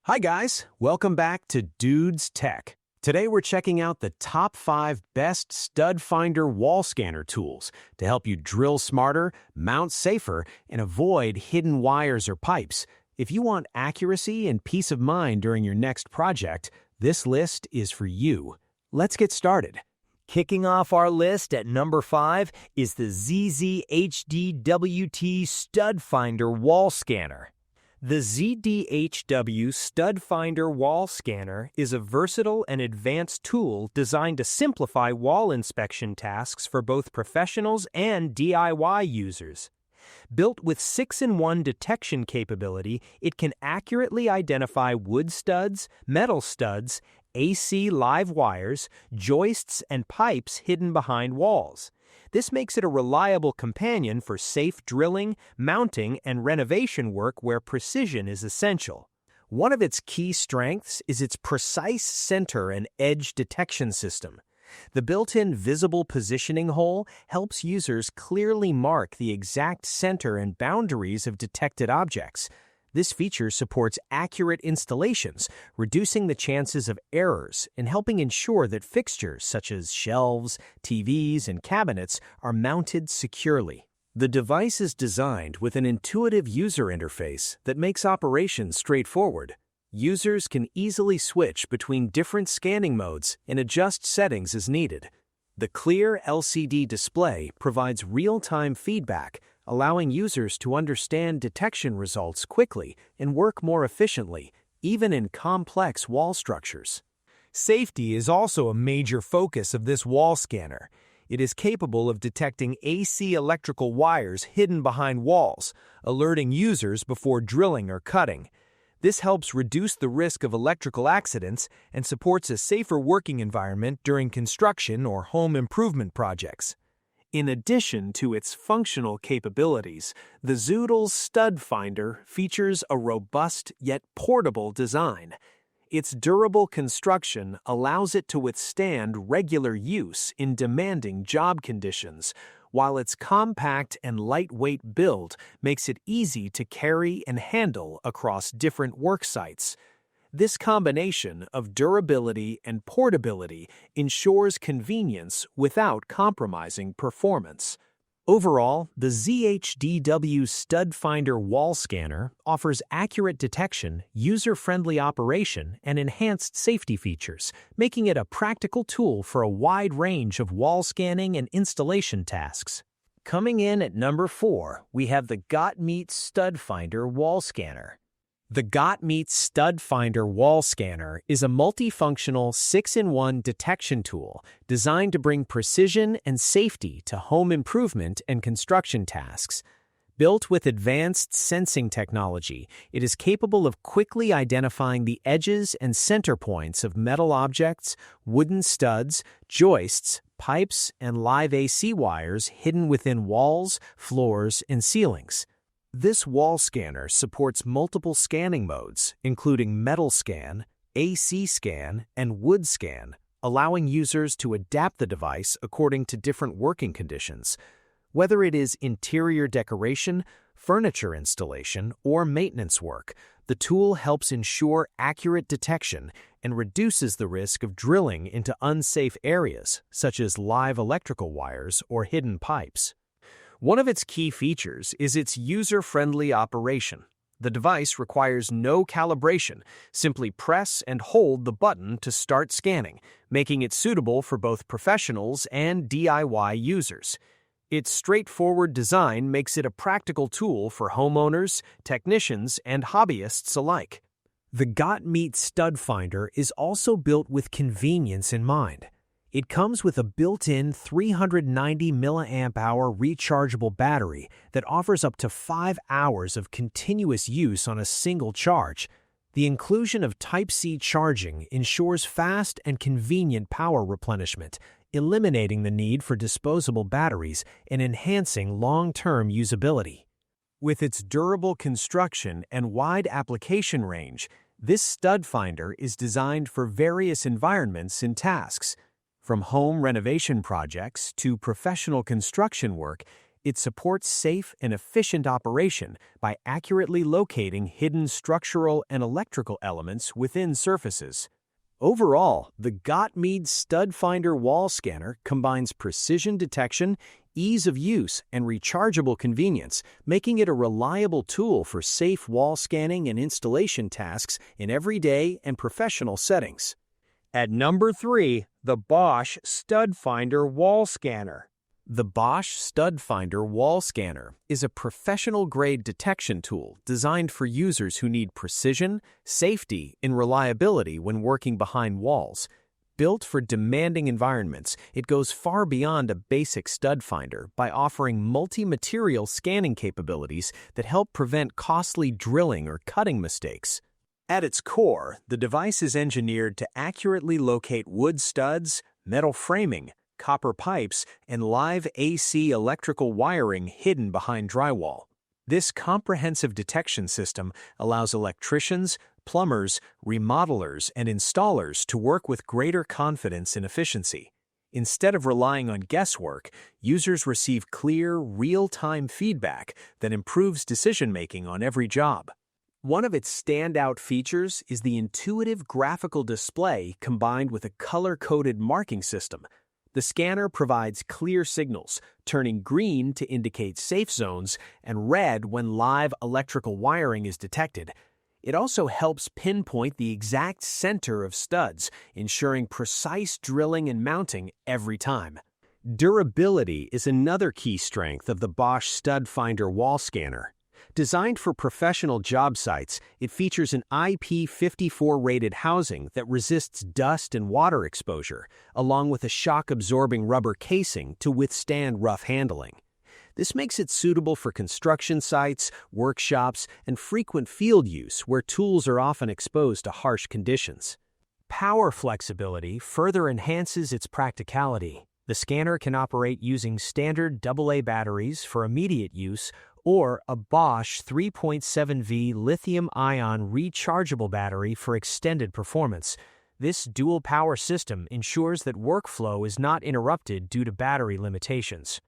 Hi guys, welcome back to Dude's Tech. Today we're checking out the top 5 best stud finder wall scanner tools to help you drill smarter, mount safer, and avoid hidden wires or pipes. If you want accuracy and peace of mind during your next project, this list is for you. Let's get started. Kicking off our list at number 5 is the Zhdtw Stud Finder Wall Scanner. The Zhdtw Stud Finder Wall Scanner is a versatile and advanced tool designed to simplify wall inspection tasks for both professionals and DIY users. Built with 6-in-1 detection capability, it can accurately identify wood studs, metal studs, AC live wires, joists, and pipes hidden behind walls. This makes it a reliable companion for safe drilling, mounting, and renovation work where precision is essential. One of its key strengths is its precise center and edge detection system. The built-in visible positioning hole helps users clearly mark the exact center and boundaries of detected objects. This feature supports accurate installations, reducing the chances of errors and helping ensure that fixtures such as shelves, TVs, and cabinets are mounted securely. The device is designed with an intuitive user interface that makes operations straightforward. Users can easily switch between different scanning modes and adjust settings as needed. The clear LCD display provides real-time feedback, allowing users to understand detection results quickly and work more efficiently, even in complex wall structures. Safety is also a major focus of this wall scanner. It is capable of detecting AC electrical wires hidden behind walls, alerting users before drilling or cutting. This helps reduce the risk of electrical accidents and supports a safer working environment during construction or home improvement projects. In addition to its functional capabilities, the Zhdtw Stud Finder features a robust yet portable design. Its durable construction allows it to withstand regular use in demanding job conditions, while its compact and lightweight build makes it easy to carry and handle across different work sites. This combination of durability and portability ensures convenience without compromising performance. Overall, the Zhdtw Stud Finder Wall Scanner offers accurate detection, user-friendly operation, and enhanced safety features, making it a practical tool for a wide range of wall scanning and installation tasks. Coming in at number 4, we have the Gotmeet Stud Finder Wall Scanner. The Gotmeet Stud Finder Wall Scanner is a multifunctional 6-in-1 detection tool designed to bring precision and safety to home improvement and construction tasks. Built with advanced sensing technology, it is capable of quickly identifying the edges and center points of metal objects, wooden studs, joists, pipes, and live AC wires hidden within walls, floors, and ceilings. This wall scanner supports multiple scanning modes, including metal scan, AC scan, and wood scan, allowing users to adapt the device according to different working conditions. Whether it is interior decoration, furniture installation, or maintenance work, the tool helps ensure accurate detection and reduces the risk of drilling into unsafe areas, such as live electrical wires or hidden pipes. One of its key features is its user-friendly operation. The device requires no calibration. Simply press and hold the button to start scanning, making it suitable for both professionals and DIY users. Its straightforward design makes it a practical tool for homeowners, technicians, and hobbyists alike. The Gotmeet Stud Finder is also built with convenience in mind. It comes with a built-in 390 mAh rechargeable battery that offers up to 5 hours of continuous use on a single charge. The inclusion of Type-C charging ensures fast and convenient power replenishment, eliminating the need for disposable batteries and enhancing long-term usability. With its durable construction and wide application range, this stud finder is designed for various environments and tasks. From home renovation projects to professional construction work, It supports safe and efficient operation by accurately locating hidden structural and electrical elements within surfaces. Overall, the Gotmeet Stud Finder wall scanner combines precision detection, ease of use, and rechargeable convenience, making it a reliable tool for safe wall scanning and installation tasks in everyday and professional settings. At number 3, the Bosch Stud Finder Wall Scanner. The Bosch Stud Finder wall scanner is a professional-grade detection tool designed for users who need precision, safety, and reliability when working behind walls. Built for demanding environments, it goes far beyond a basic stud finder by offering multi-material scanning capabilities that help prevent costly drilling or cutting mistakes. At its core, the device is engineered to accurately locate wood studs, metal framing, copper pipes, and live AC electrical wiring hidden behind drywall. This comprehensive detection system allows electricians, plumbers, remodelers, and installers to work with greater confidence and efficiency. Instead of relying on guesswork, users receive clear, real-time feedback that improves decision-making on every job. One of its standout features is the intuitive graphical display combined with a color-coded marking system. The scanner provides clear signals, turning green to indicate safe zones and red when live electrical wiring is detected. It also helps pinpoint the exact center of studs, ensuring precise drilling and mounting every time. Durability is another key strength of the Bosch Stud Finder wall scanner. Designed for professional job sites, it features an IP54-rated housing that resists dust and water exposure, along with a shock-absorbing rubber casing to withstand rough handling. This makes it suitable for construction sites, workshops, and frequent field use where tools are often exposed to harsh conditions. Power flexibility further enhances its practicality. The scanner can operate using standard AA batteries for immediate use or a Bosch 3.7V lithium-ion rechargeable battery for extended performance. This dual-power system ensures that workflow is not interrupted due to battery limitations.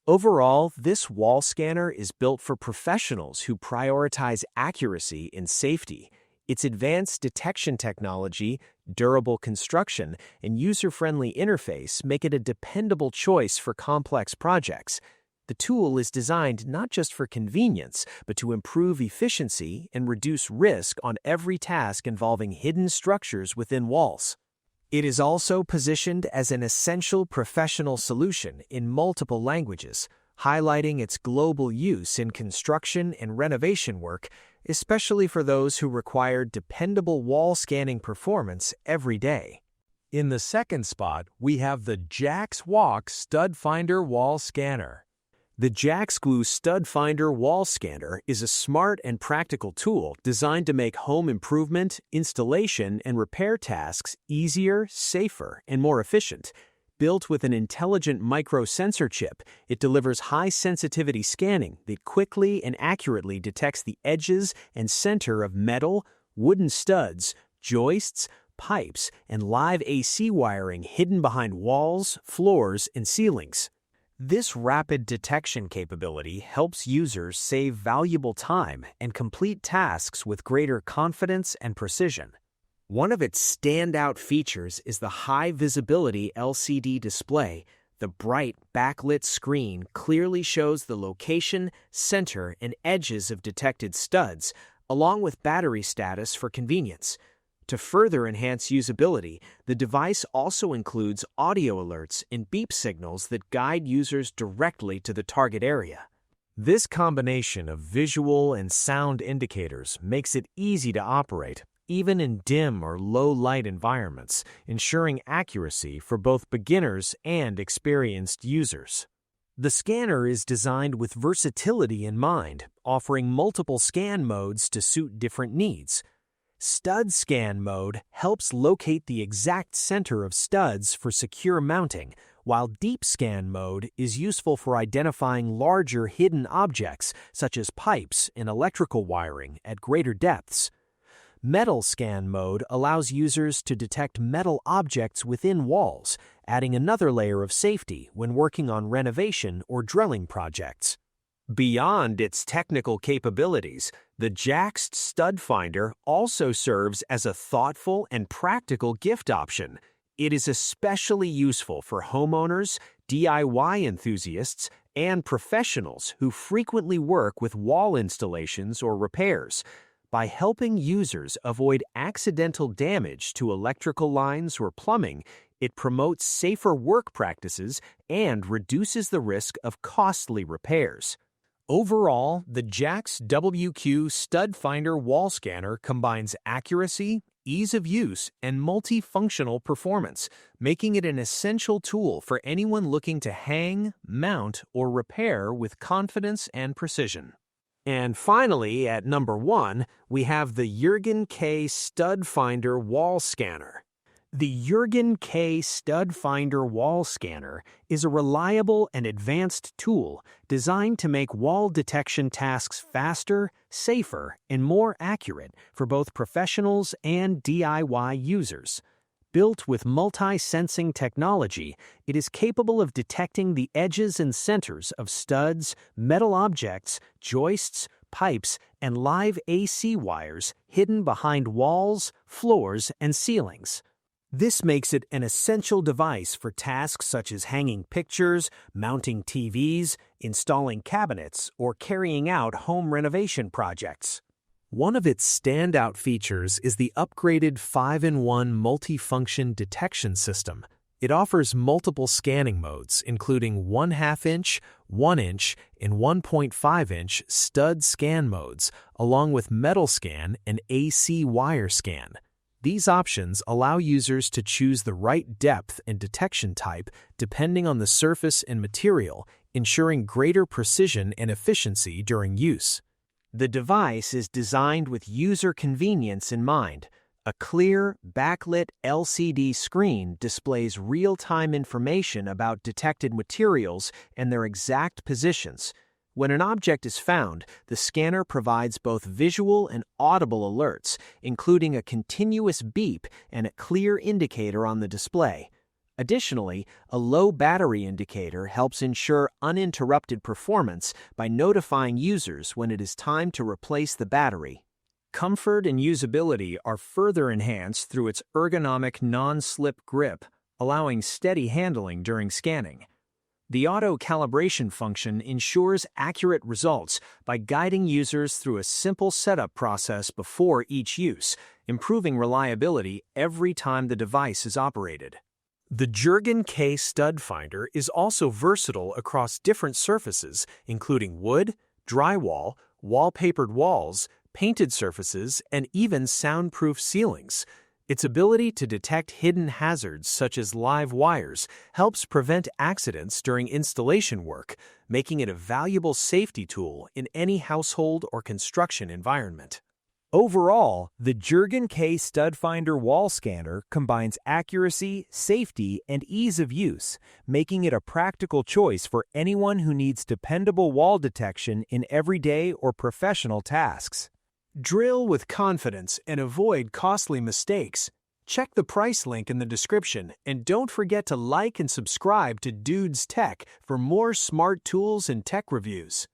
Overall, this wall scanner is built for professionals who prioritize accuracy and safety. Its advanced detection technology, durable construction, and user-friendly interface make it a dependable choice for complex projects. The tool is designed not just for convenience, but to improve efficiency and reduce risk on every task involving hidden structures within walls. It is also positioned as an essential professional solution in multiple languages, highlighting its global use in construction and renovation work, especially for those who require dependable wall scanning performance every day. In the second spot, we have the Jaxwq Stud Finder Wall Scanner. The Jaxwq Stud Finder Wall Scanner is a smart and practical tool designed to make home improvement, installation, and repair tasks easier, safer, and more efficient. Built with an intelligent microsensor chip, it delivers high-sensitivity scanning that quickly and accurately detects the edges and center of metal, wooden studs, joists, pipes, and live AC wiring hidden behind walls, floors, and ceilings. This rapid detection capability helps users save valuable time and complete tasks with greater confidence and precision. One of its standout features is the high-visibility LCD display. The bright, backlit screen clearly shows the location, center, and edges of detected studs, along with battery status for convenience. To further enhance usability, the device also includes audio alerts and beep signals that guide users directly to the target area. This combination of visual and sound indicators makes it easy to operate, even in dim or low-light environments, ensuring accuracy for both beginners and experienced users. The scanner is designed with versatility in mind, offering multiple scan modes to suit different needs. Stud Scan mode helps locate the exact center of studs for secure mounting, while Deep Scan mode is useful for identifying larger hidden objects such as pipes and electrical wiring at greater depths. Metal scan mode allows users to detect metal objects within walls, adding another layer of safety when working on renovation or drilling projects. Beyond its technical capabilities, the Jaxwq Stud Finder also serves as a thoughtful and practical gift option. It is especially useful for homeowners, DIY enthusiasts, and professionals who frequently work with wall installations or repairs. By helping users avoid accidental damage to electrical lines or plumbing, it promotes safer work practices and reduces the risk of costly repairs. Overall, the Jaxwq Stud Finder wall scanner combines accuracy, ease of use, and multifunctional performance, making it an essential tool for anyone looking to hang, mount, or repair with confidence and precision. And finally, at number 1, we have the Jurgen K Stud Finder wall scanner. The Jurgen K Stud Finder wall scanner is a reliable and advanced tool designed to make wall detection tasks faster, safer, and more accurate for both professionals and DIY users. Built with multi-sensing technology, it is capable of detecting the edges and centers of studs, metal objects, joists, pipes, and live AC wires hidden behind walls, floors, and ceilings. This makes it an essential device for tasks such as hanging pictures, mounting TVs, installing cabinets, or carrying out home renovation projects. One of its standout features is the upgraded 5-in-1 multifunction detection system. It offers multiple scanning modes, including 1/2 inch, 1 inch, and 1.5 inch stud scan modes, along with metal scan and AC wire scan. These options allow users to choose the right depth and detection type depending on the surface and material, ensuring greater precision and efficiency during use. The device is designed with user convenience in mind. A clear, backlit LCD screen displays real-time information about detected materials and their exact positions. When an object is found, the scanner provides both visual and audible alerts, including a continuous beep and a clear indicator on the display. Additionally, a low battery indicator helps ensure uninterrupted performance by notifying users when it is time to replace the battery. Comfort and usability are further enhanced through its ergonomic non-slip grip, allowing steady handling during scanning. The auto-calibration function ensures accurate results by guiding users through a simple setup process before each use, improving reliability every time the device is operated. The Jurgen K Stud Finder is also versatile across different surfaces, including wood, drywall, wallpapered walls, painted surfaces, and even soundproof ceilings. Its ability to detect hidden hazards such as live wires helps prevent accidents during installation work, making it a valuable safety tool in any household or construction environment. Overall, the Jurgen K Stud Finder wall scanner combines accuracy, safety, and ease of use, making it a practical choice for anyone who needs dependable wall detection in everyday or professional tasks. Drill with confidence and avoid costly mistakes. Check the price link in the description and don't forget to like and subscribe to Dudes Tech for more smart tools and tech reviews.